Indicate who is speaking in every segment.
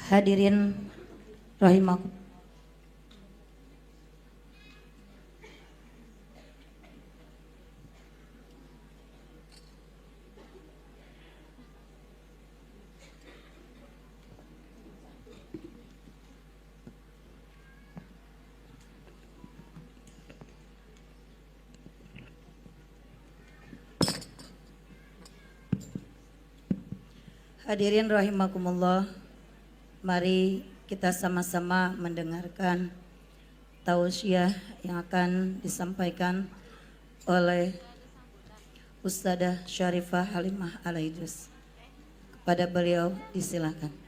Speaker 1: Hadirin rahimakum. Hadirin rahimakumullah, mari kita sama-sama mendengarkan tausiah yang akan disampaikan oleh Ustadzah Syarifah Halimah Al-Idrus. Kepada beliau disilakan.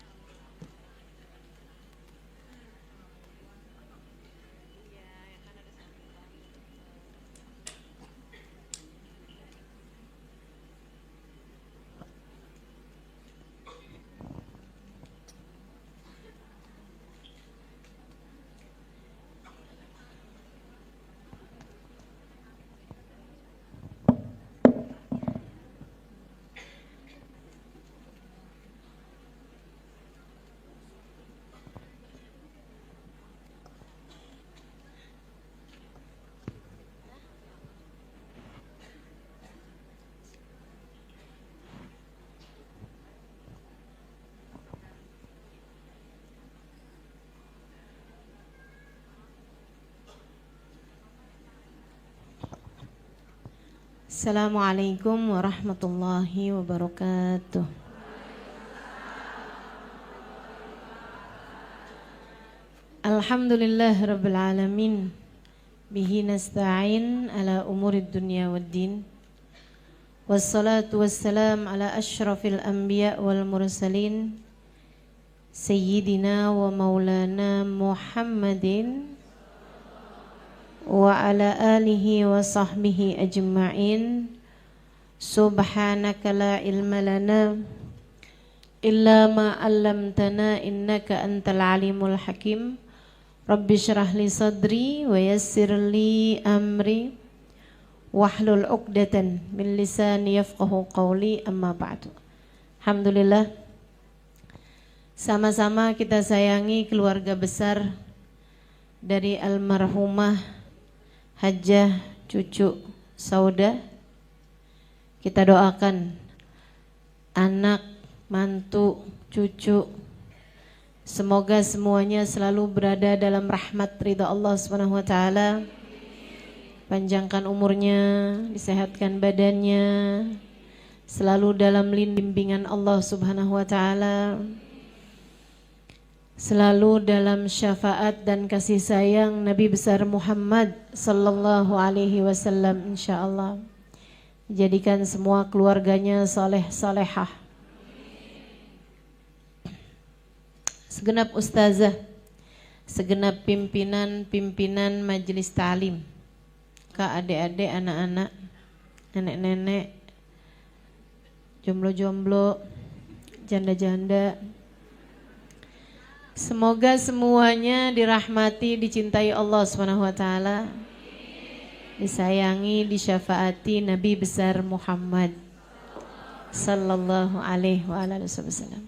Speaker 2: Assalamualaikum warahmatullahi wabarakatuh. Alhamdulillah rabbil alamin. Bihi nasta'in ala umurid dunya waddin. Wassalatu wassalam ala asyrafil anbiya wal mursalin. Sayyidina wa maulana Muhammadin wa ala alihi wa sahbihi ajma'in. Subhanaka la ilma lana illa ma 'allamtana innaka antal alimul hakim. Rabbi shrah li sadri wa yassir li amri wahlul 'uqdatan min lisani yafqahu qawli, amma ba'du. Alhamdulillah, sama-sama kita sayangi keluarga besar dari almarhumah Hajjah cucu Sauda. Kita doakan anak, mantu, cucu, semoga semuanya selalu berada dalam rahmat ridha Allah Subhanahu wa taala. Panjangkan umurnya, disehatkan badannya, selalu dalam bimbingan Allah Subhanahu wa taala, selalu dalam syafaat dan kasih sayang Nabi besar Muhammad sallallahu alaihi wasallam, insyaallah. Jadikan semua keluarganya saleh salehah. Segenap ustazah, segenap pimpinan majelis ta'lim, kak, adik-adik, anak-anak, nenek-nenek, jomblo-jomblo, janda-janda, semoga semuanya dirahmati, dicintai Allah Subhanahu wa taala, disayangi, disyafaati Nabi besar Muhammad sallallahu alaihi wasallam.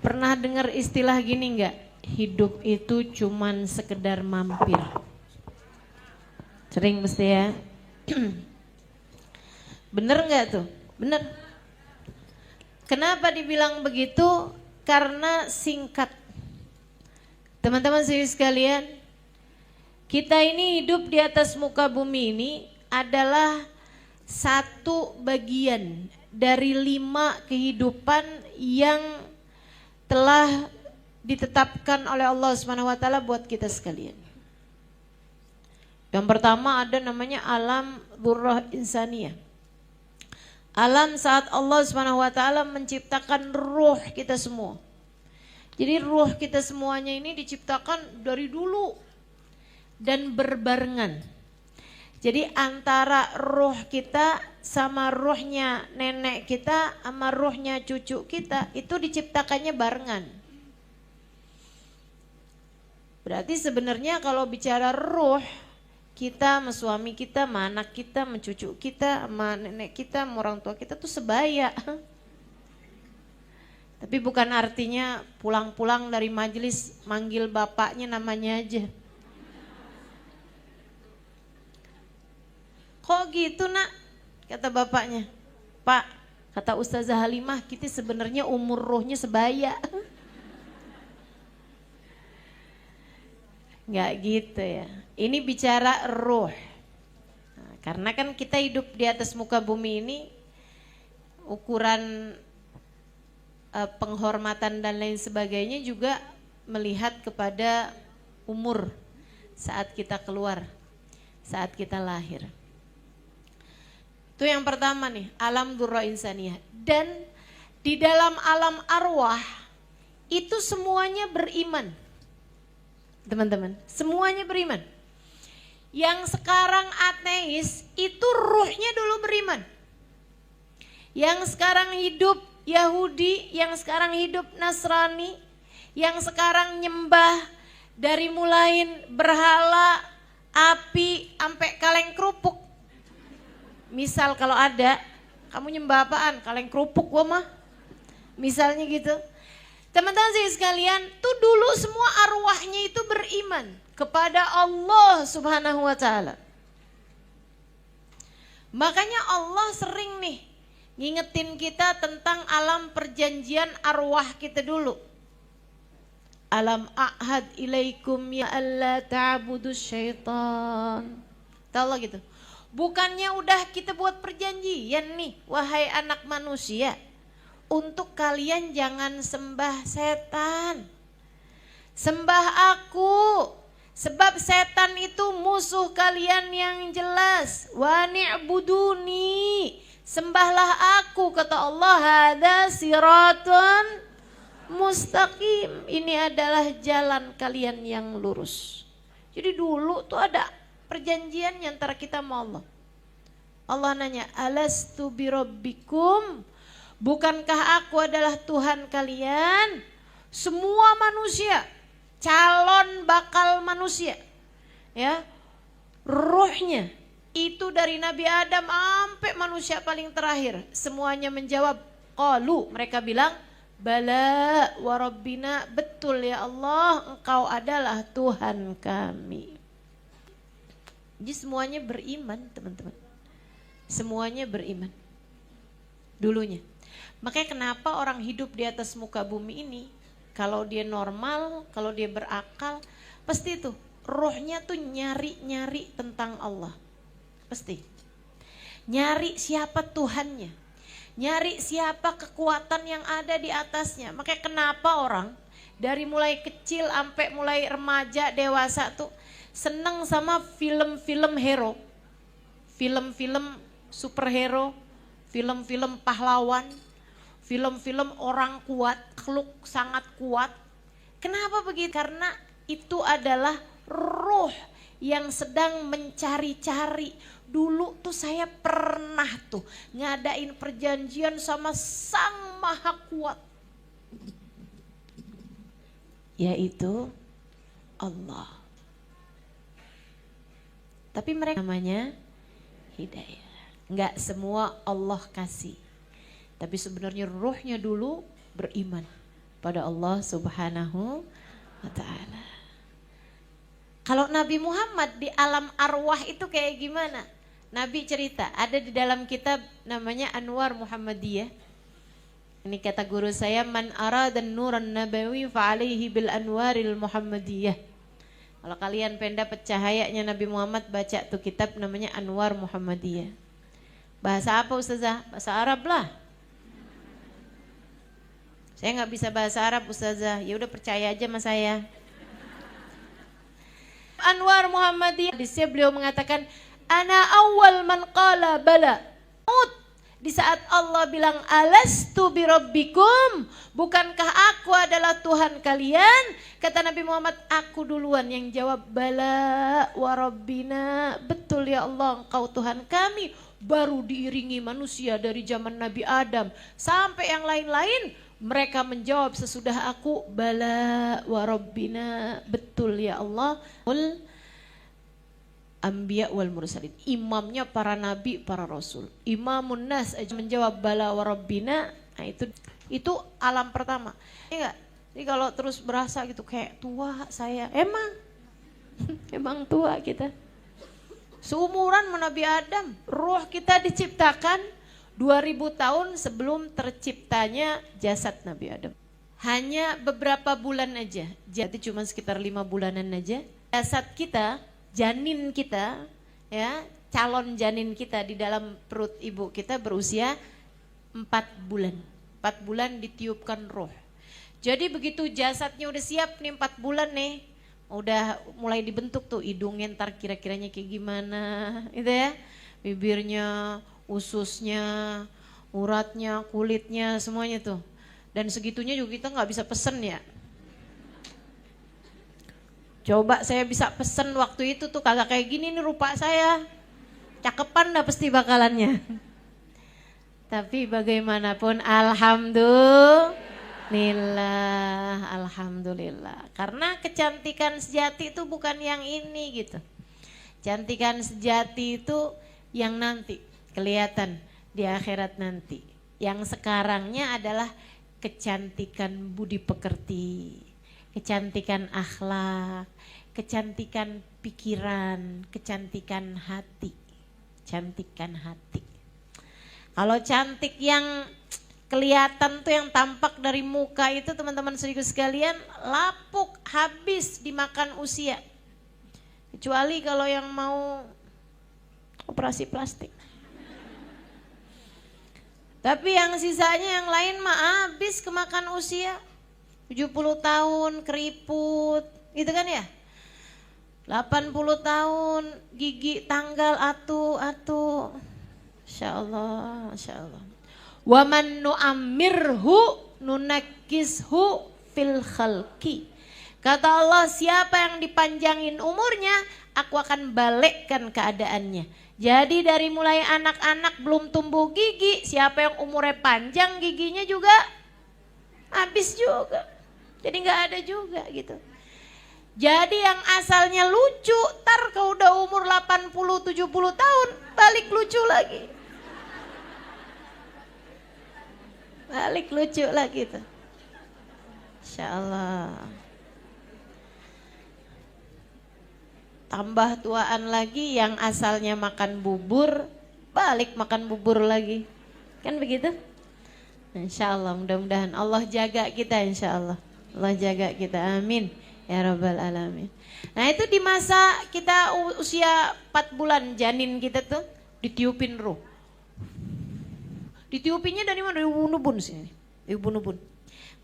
Speaker 2: Pernah dengar istilah gini enggak? Hidup itu cuman sekedar mampir. Sering mesti ya. Bener enggak tuh? Bener. Kenapa dibilang begitu? Karena singkat. Teman-teman sekalian, kita ini hidup di atas muka bumi ini adalah satu bagian dari 5 kehidupan yang telah ditetapkan oleh Allah Subhanahu wa taala buat kita sekalian. Yang pertama ada namanya alam dzurrah insaniyah. Alam saat Allah Subhanahu wa taala menciptakan ruh kita semua. Jadi ruh kita semuanya ini diciptakan dari dulu dan berbarengan. Jadi antara ruh kita sama ruhnya nenek kita sama ruhnya cucu kita itu diciptakannya barengan. Berarti sebenarnya kalau bicara ruh, kita sama suami kita, sama anak kita, sama cucu kita, sama nenek kita, sama orang tua kita tuh sebaya. Tapi bukan artinya pulang-pulang dari majelis manggil bapaknya namanya aja. Kok gitu nak? Kata bapaknya. Pak, kata Ustazah Halimah, kita sebenarnya umur rohnya sebaya. Nggak gitu ya. Ini bicara roh. Nah, karena kan kita hidup di atas muka bumi ini, ukuran penghormatan dan lain sebagainya juga melihat kepada umur saat kita keluar, saat kita lahir. Itu yang pertama nih, alam dzurrah insaniyah. Dan di dalam alam arwah itu semuanya beriman. Teman-teman, semuanya beriman. Yang sekarang ateis itu ruhnya dulu beriman. Yang sekarang hidup Yahudi, yang sekarang hidup Nasrani, yang sekarang nyembah dari mulai berhala, api, sampai kaleng kerupuk. Misal kalau ada, kamu nyembah apaan? Kaleng kerupuk gua mah. Misalnya gitu. Teman-teman sekalian, tuh dulu semua arwahnya itu beriman kepada Allah Subhanahu wa taala. Makanya Allah sering nih ngingetin kita tentang alam perjanjian arwah kita dulu. Alam a'had ilaikum ya alla ta'budu syaitan. Tahu Allah gitu. Bukannya udah kita buat perjanjian nih, wahai anak manusia, untuk kalian jangan sembah setan. Sembah aku. Sebab setan itu musuh kalian yang jelas. Wa ni'buduni. Sembahlah aku, kata Allah, hada siratun mustaqim. Ini adalah jalan kalian yang lurus. Jadi dulu tuh ada perjanjian antara kita sama Allah. Allah nanya, alastu birabbikum? Bukankah aku adalah Tuhan kalian? Semua manusia, calon bakal manusia, ya, ruhnya itu dari Nabi Adam sampai manusia paling terakhir, semuanya menjawab qalu, mereka bilang bala wa rabbina, betul ya Allah, engkau adalah Tuhan kami. Jadi semuanya beriman, teman-teman. Semuanya beriman dulunya. Makanya kenapa orang hidup di atas muka bumi ini, kalau dia normal, kalau dia berakal, pasti tuh rohnya tuh nyari-nyari tentang Allah. Pasti nyari siapa Tuhannya, nyari siapa kekuatan yang ada di atasnya. Makanya kenapa orang dari mulai kecil sampai mulai remaja dewasa tuh seneng sama film-film hero, film-film superhero, film-film pahlawan, film-film orang kuat, makhluk sangat kuat. Kenapa begitu? Karena itu adalah roh yang sedang mencari-cari. Dulu tuh saya pernah tuh ngadain perjanjian sama Sang Maha Kuat, yaitu Allah. Tapi mereka namanya hidayah. Enggak semua Allah kasih. Tapi sebenarnya ruhnya dulu beriman pada Allah Subhanahu wa ta'ala. Kalau Nabi Muhammad di alam arwah itu kayak gimana? Nabi cerita, ada di dalam kitab namanya Anwar Muhammadiyah. Ini kata guru saya, man aradan nuran nabawi fa'alaihi bil anwaril Muhammadiyah. Kalau kalian pengen dapat cahayanya Nabi Muhammad, baca tuh kitab namanya Anwar Muhammadiyah. Bahasa apa Ustazah? Bahasa Arab lah. Saya nggak bisa bahasa Arab Ustazah. Ya udah percaya aja sama saya. Anwar Muhammadiyah, di sini beliau mengatakan, ana awal man qala bala. Di saat Allah bilang alastu birabbikum, bukankah aku adalah Tuhan kalian? Kata Nabi Muhammad, aku duluan yang jawab bala wa rabbina, betul ya Allah engkau Tuhan kami. Baru diiringi manusia dari zaman Nabi Adam sampai yang lain-lain, mereka menjawab sesudah aku bala wa rabbina, betul ya Allah. Anbiya wal mursalin, imamnya para nabi, para rasul. Imamun nas aja menjawab bala wa rabbina. Nah itu Itu alam pertama. Iya enggak? Jadi kalau terus berasa gitu kayak tua saya, emang tua kita. Seumuran sama Nabi Adam, ruh kita diciptakan 2000 tahun sebelum terciptanya jasad Nabi Adam. Hanya beberapa bulan aja, jadi cuma sekitar 5 bulanan aja. Jasad kita, janin kita, ya, calon janin kita di dalam perut ibu kita berusia 4 bulan. 4 bulan ditiupkan roh. Jadi begitu jasadnya udah siap nih 4 bulan nih, udah mulai dibentuk tuh hidungnya ntar kira-kiranya kayak gimana, gitu ya. Bibirnya, ususnya, uratnya, kulitnya, semuanya tuh. Dan segitunya juga kita nggak bisa pesen ya. Coba saya bisa pesen waktu itu tuh kagak kayak gini nih rupa saya. Cakepan dah pasti bakalannya. Tapi bagaimanapun alhamdulillah. Karena kecantikan sejati itu bukan yang ini gitu. Cantikan sejati itu yang nanti kelihatan di akhirat nanti. Yang sekarangnya adalah kecantikan budi pekerti, kecantikan akhlak, kecantikan pikiran, kecantikan hati. Cantikan hati. Kalau cantik yang kelihatan tuh yang tampak dari muka itu teman-teman saudaraku sekalian lapuk habis dimakan usia. Kecuali kalau yang mau operasi plastik. Tapi yang sisanya yang lain mah habis kemakan usia. 70 tahun keriput, gitu kan ya? 80 tahun gigi tanggal atu. Masya Allah. Wa man nu'ammirhu nunakkishu fil khalqi. Kata Allah, siapa yang dipanjangin umurnya, aku akan balikkan keadaannya. Jadi dari mulai anak-anak belum tumbuh gigi, siapa yang umurnya panjang giginya juga habis juga. Jadi nggak ada juga gitu. Jadi yang asalnya lucu, tar kalau udah umur 80-70 tahun, balik lucu lagi. Balik lucu lagi tuh. Insya Allah. Tambah tuaan lagi yang asalnya makan bubur, balik makan bubur lagi. Kan begitu? Insya Allah, mudah-mudahan Allah jaga kita insya Allah. Allah jaga kita, amin. Ya Rabbal Alamin. Nah itu di masa kita usia 4 bulan janin kita tuh ditiupin ruh. Ditiupinnya dari mana? Dari ubun-ubun sini. Dari ubun-ubun.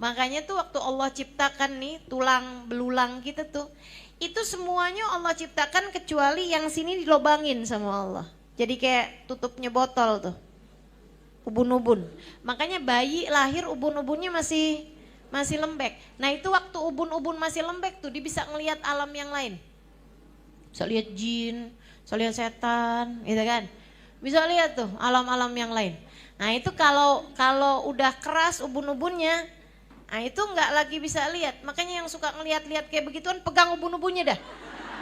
Speaker 2: Makanya tuh waktu Allah ciptakan nih tulang belulang kita tuh, itu semuanya Allah ciptakan kecuali yang sini dilobangin sama Allah. Jadi kayak tutupnya botol tuh. Ubun-ubun. Makanya bayi lahir ubun-ubunnya masih lembek. Nah itu waktu ubun-ubun masih lembek tuh dia bisa ngelihat alam yang lain. Bisa lihat jin, bisa lihat setan, gitu kan. Bisa lihat tuh alam-alam yang lain. Nah itu kalau udah keras ubun-ubunnya, nah itu nggak lagi bisa lihat. Makanya yang suka ngelihat-lihat kayak begituan pegang ubun-ubunnya dah.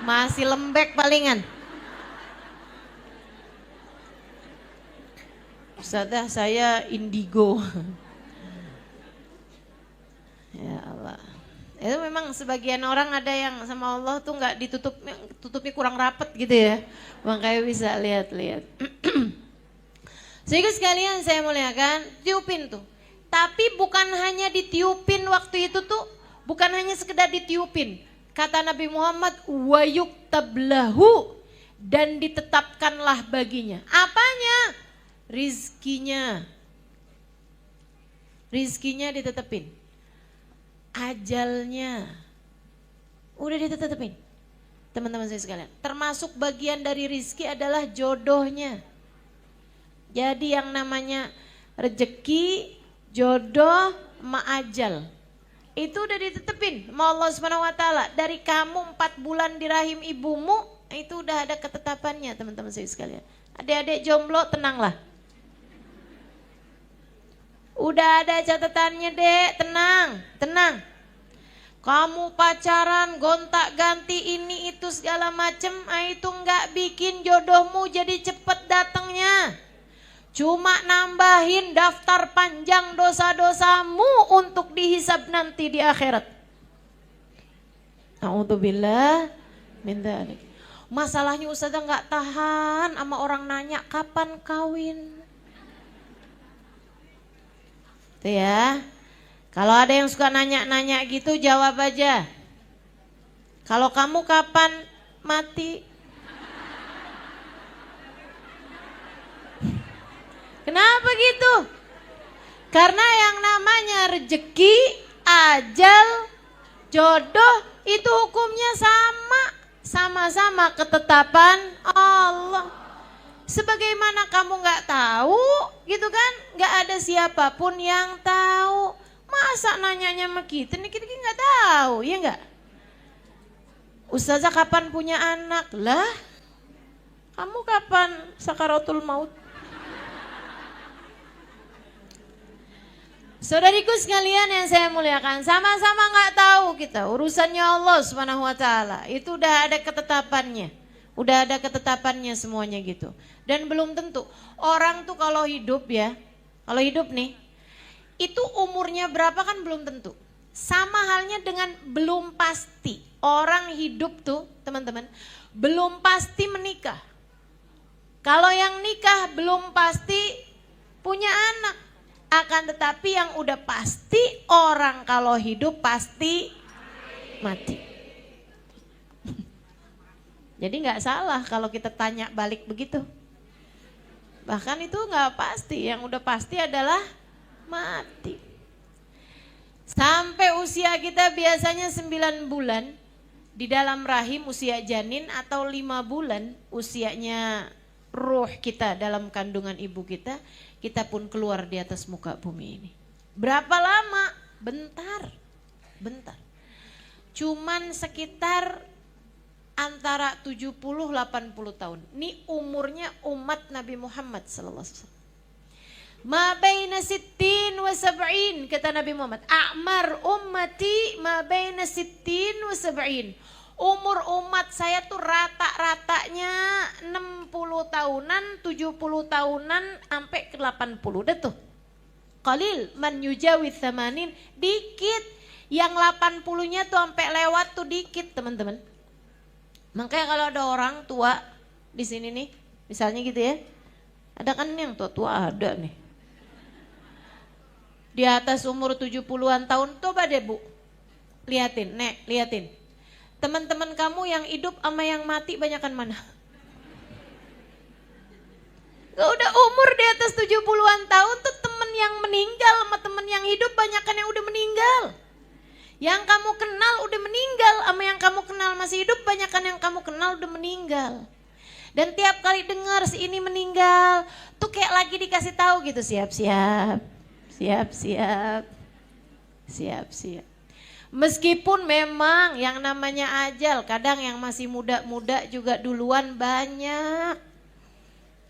Speaker 2: Masih lembek palingan. Ustazah saya indigo. Ya Allah. Itu memang sebagian orang ada yang sama Allah tuh nggak tutupnya kurang rapet gitu ya. Makanya bisa lihat-lihat. Sehingga sekalian saya muliakan, tiupin tuh. Tapi bukan hanya ditiupin waktu itu tuh, bukan hanya sekedar ditiupin. Kata Nabi Muhammad, wa yuktablahu, dan ditetapkanlah baginya. Apanya? Rizkinya. Rizkinya ditetapin. Ajalnya. Udah ditetapin. Teman-teman saya sekalian. Termasuk bagian dari rizki adalah jodohnya. Jadi yang namanya rezeki, jodoh, ajal itu udah ditetepin sama Allah SWT. Dari kamu 4 bulan di rahim ibumu, itu udah ada ketetapannya teman-teman saya sekalian. Adik-adik jomblo tenanglah. Udah ada catatannya dek, tenang. Kamu pacaran, gontak-ganti ini itu segala macem, itu nggak bikin jodohmu jadi cepet datangnya. Cuma nambahin daftar panjang dosa-dosamu untuk dihisab nanti di akhirat. A'udzubillah min dzalik. Masalahnya Ustazah nggak tahan sama orang nanya kapan kawin. Tuh ya. Kalau ada yang suka nanya-nanya gitu jawab aja. Kalau kamu kapan mati? Kenapa gitu? Karena yang namanya rejeki, ajal, jodoh itu hukumnya sama. Sama-sama ketetapan Allah. Sebagaimana kamu gak tahu gitu kan, gak ada siapapun yang tahu. Masa nanyanya sama kita, nih kita gak tahu, ya gak? Ustazah kapan punya anak? Lah, kamu kapan sakaratul maut? Saudariku sekalian yang saya muliakan, sama-sama nggak tahu kita urusannya Allah Subhanahu wa taala. Itu udah ada ketetapannya. Udah ada ketetapannya semuanya gitu. Dan belum tentu orang tuh kalau hidup ya, kalau hidup nih, itu umurnya berapa kan belum tentu. Sama halnya dengan belum pasti. Orang hidup tuh, teman-teman, belum pasti menikah. Kalau yang nikah belum pasti punya anak. Akan tetapi yang udah pasti orang kalau hidup pasti mati. Jadi nggak salah kalau kita tanya balik begitu. Bahkan itu nggak pasti, yang udah pasti adalah mati. Sampai usia kita biasanya 9 bulan di dalam rahim usia janin atau 5 bulan usianya ruh kita dalam kandungan ibu kita pun keluar di atas muka bumi ini. Berapa lama? Bentar. Cuman sekitar antara 70-80 tahun. Ini umurnya umat Nabi Muhammad sallallahu alaihi wasallam. Ma baina sittin wa sab'in, kata Nabi Muhammad. A'mar ummati ma baina sittin wa sab'in. Umur umat saya tuh rata-ratanya 60 tahunan, 70 tahunan, sampai ke 80. Udah tuh. Qalil man yujawiz 80, dikit. Yang 80-nya tuh sampai lewat tuh dikit, teman-teman. Makanya kalau ada orang tua di sini nih, misalnya gitu ya. Ada kan yang tua-tua ada nih. Di atas umur 70-an tahun, coba deh Bu. Liatin, Nek, liatin. Teman-teman kamu yang hidup sama yang mati banyakan mana? Udah umur di atas 70-an tahun tuh temen yang meninggal sama temen yang hidup banyakan yang udah meninggal. Yang kamu kenal udah meninggal sama yang kamu kenal masih hidup banyakan yang kamu kenal udah meninggal. Dan tiap kali dengar si ini meninggal tuh kayak lagi dikasih tahu gitu, siap-siap. Meskipun memang yang namanya ajal, kadang yang masih muda-muda juga duluan banyak.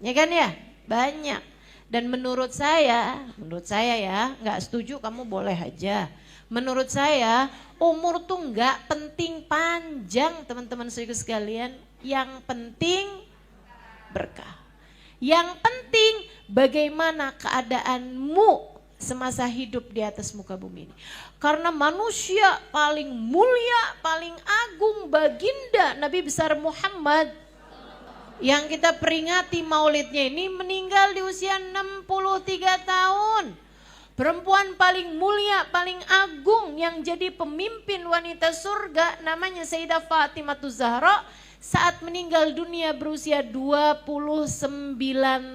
Speaker 2: Ya kan ya? Banyak. Dan menurut saya ya, nggak setuju kamu boleh aja. Menurut saya, umur tuh nggak penting panjang teman-teman saudara sekalian. Yang penting berkah. Yang penting bagaimana keadaanmu semasa hidup di atas muka bumi ini. Karena manusia paling mulia, paling agung baginda Nabi besar Muhammad yang kita peringati maulidnya ini meninggal di usia 63 tahun. Perempuan paling mulia, paling agung yang jadi pemimpin wanita surga namanya Sayyidah Fatimah Zahra saat meninggal dunia berusia 29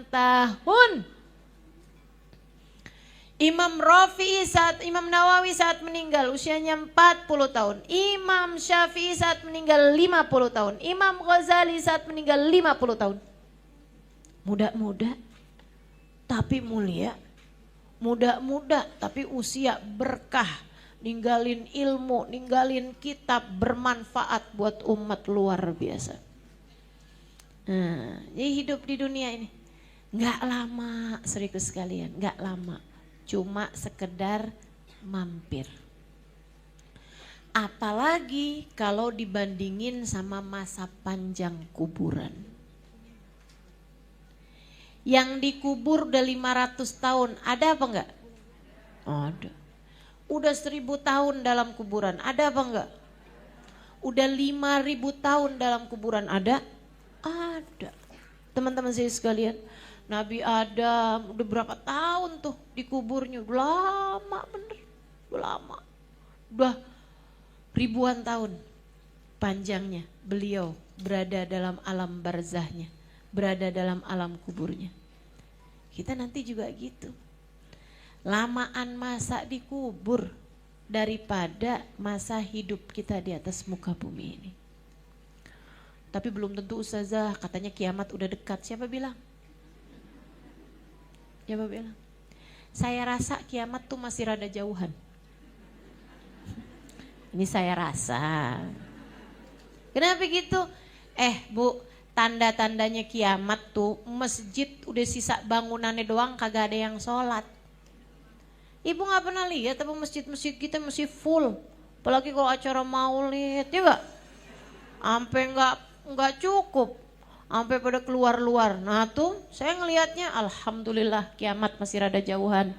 Speaker 2: tahun. Imam Nawawi saat meninggal usianya 40 tahun. Imam Syafi'i saat meninggal 50 tahun. Imam Ghazali saat meninggal 50 tahun. Muda-muda tapi mulia. Muda-muda tapi usia berkah. Ninggalin ilmu, ninggalin kitab bermanfaat buat umat luar biasa. Nah, jadi hidup di dunia ini nggak lama, saudaraku sekalian, nggak lama. Cuma sekedar mampir. Apalagi kalau dibandingin sama masa panjang kuburan. yang dikubur udah 500 tahun, ada apa enggak? Ada. Udah 1000 tahun dalam kuburan, ada apa enggak? Udah 5000 tahun dalam kuburan, ada? Ada. Teman-teman saya sekalian, Nabi Adam udah berapa tahun tuh di kuburnya, udah lama bener, udah lama. Udah ribuan tahun panjangnya beliau berada dalam alam barzahnya, berada dalam alam kuburnya. Kita nanti juga gitu. Lamaan masa di kubur daripada masa hidup kita di atas muka bumi ini. Tapi belum tentu ustazah, katanya kiamat udah dekat. Siapa bilang? Siapa bilang? Saya rasa kiamat tuh masih rada jauhan. Ini saya rasa. Kenapa gitu? Bu, tanda-tandanya kiamat tuh masjid udah sisa bangunannya doang, kagak ada yang sholat. Ibu gak pernah lihat apa masjid-masjid kita masih full. Apalagi kalau acara maulid, ya gak? Sampai nggak cukup, sampai pada keluar-luar. Nah tuh saya ngelihatnya, alhamdulillah kiamat masih rada jauhan.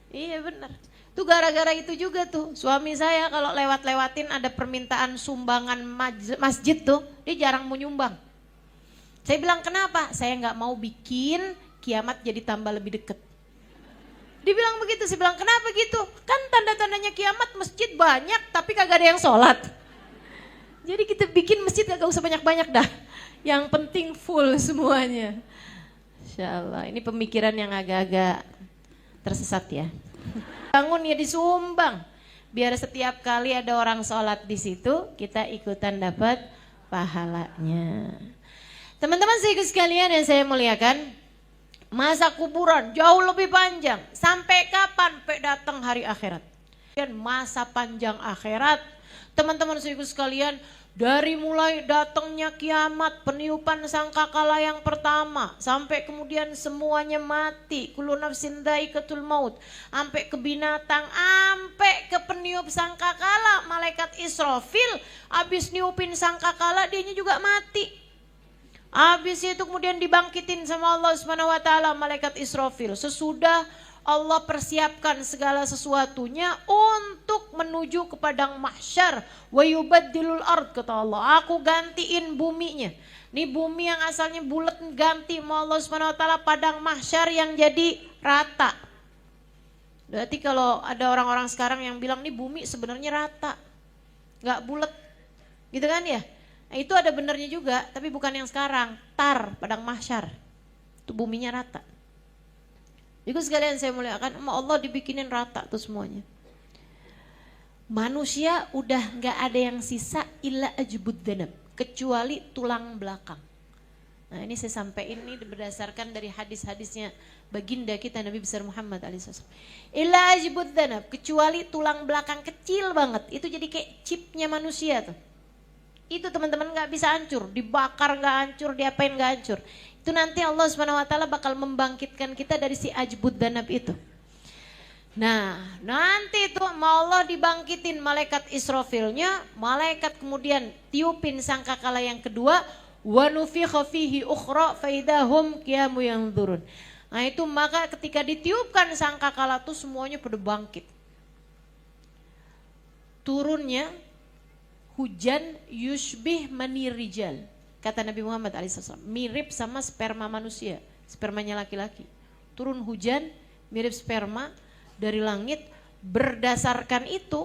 Speaker 2: Iya benar. Tuh gara-gara itu juga tuh suami saya kalau lewat-lewatin ada permintaan sumbangan masjid tuh, dia jarang mau nyumbang. Saya bilang kenapa? Saya nggak mau bikin kiamat jadi tambah lebih deket. Dia bilang begitu, saya bilang kenapa gitu? Kan tanda-tandanya kiamat masjid banyak tapi kagak ada yang sholat. Jadi kita bikin masjid gak usah banyak-banyak dah. Yang penting full semuanya. Insya Allah, ini pemikiran yang agak-agak tersesat ya. Bangun ya disumbang. Biar setiap kali ada orang sholat di situ, kita ikutan dapat pahalanya. Teman-teman sekalian yang saya muliakan, masa kuburan jauh lebih panjang. Sampai kapan? Sampai datang hari akhirat. Dan masa panjang akhirat, teman-teman sekalian, dari mulai datangnya kiamat, peniupan sangkakala yang pertama, sampai kemudian semuanya mati, kullu nafsin dha'iqatul maut, sampai ke binatang, sampai ke peniup sangkakala, malaikat Israfil, habis niupin sangkakala dianya juga mati. Habis itu kemudian dibangkitin sama Allah Subhanahu wa taala malaikat Israfil. Sesudah Allah persiapkan segala sesuatunya untuk menuju ke padang mahsyar. Wa yubaddilul ard, kata Allah, aku gantiin buminya. Ini bumi yang asalnya bulat ganti sama Allah Subhanahu wa taala padang mahsyar yang jadi rata. Berarti kalau ada orang-orang sekarang yang bilang nih bumi sebenarnya rata, nggak bulat, gitu kan ya? Nah, itu ada benernya juga, tapi bukan yang sekarang. Tar, padang mahsyar, itu buminya rata. Jadi sekalian saya muliakan, sama Allah dibikinin rata tuh semuanya. Manusia udah nggak ada yang sisa illa ajbud danab, kecuali tulang belakang. Nah ini saya sampaikan ini berdasarkan dari hadis-hadisnya baginda kita Nabi besar Muhammad alaihissalam. Illa ajbud danab, kecuali tulang belakang kecil banget, itu jadi kayak chipnya manusia tuh. Itu teman-teman nggak bisa hancur, dibakar nggak hancur, diapain nggak hancur. Itu nanti Allah Subhanahu wa taala bakal membangkitkan kita dari si ajbud danab itu. Nah, nanti itu mau Allah dibangkitin malaikat Israfilnya, malaikat kemudian tiupin sangkakala yang kedua, wa nufikha fihi ukhra fa idahum qiyamun yanzurun. Nah, itu maka ketika ditiupkan sangkakala itu semuanya pada bangkit. Turunnya hujan yushbih mani rijal. Kata Nabi Muhammad alaihissalam, mirip sama sperma manusia, spermanya laki-laki. Turun hujan mirip sperma dari langit, berdasarkan itu